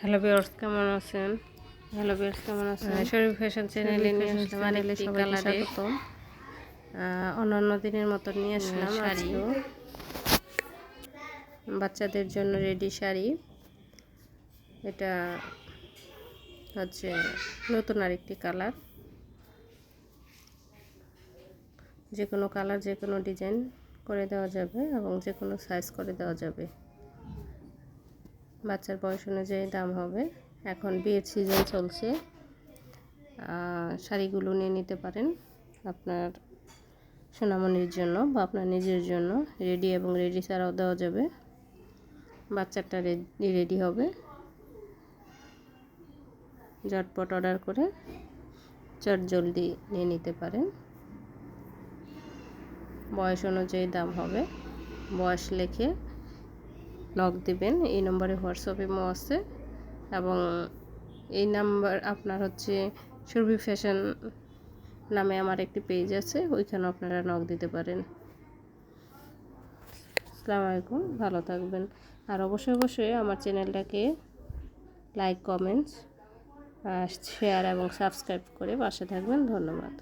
Hello viewers, কেমন আছেন? শরীফ fashion চ্যানেলে নিয়ে আসলাম আরেকটি কালারে অন্যান্য দিনের মতো নিয়ে আসলাম আজকেও বাচ্চাদের জন্য রেডি শাড়ি। এটা হচ্ছে নতুন আরেকটি কালার, যে কোনো কালার যে কোনো ডিজাইন করে দেওয়া যাবে এবং যে কোনো সাইজ করে দেওয়া যাবে। বাচ্চার বয়স অনুযায়ী দাম হবে। এখন বিয়ের সিজন চলছে, শাড়িগুলো নিয়ে নিতে পারেন আপনার সোনামণির জন্য বা আপনার নিজের জন্য। রেডি এবং রেডি ছাড়াও দেওয়া যাবে, বাচ্চাটা রেডি হবে। ঝটপট অর্ডার করে চটজলদি নিয়ে নিতে পারেন। বয়স অনুযায়ী দাম হবে। বয়স লিখে নক দিবেন। এই নম্বরে হোয়াটসঅ্যাপ ইমো আছে এবং এই নাম্বার আপনার হচ্ছে সুরভি ফ্যাশন নামে আমার একটি পেজ আছে, ওইখানে আপনারা নক দিতে পারেন। আসসালামু আলাইকুম, ভালো থাকবেন। আর অবশ্যই আমার চ্যানেলটাকে লাইক, কমেন্টস, শেয়ার এবং সাবস্ক্রাইব করে পাশে থাকবেন। ধন্যবাদ।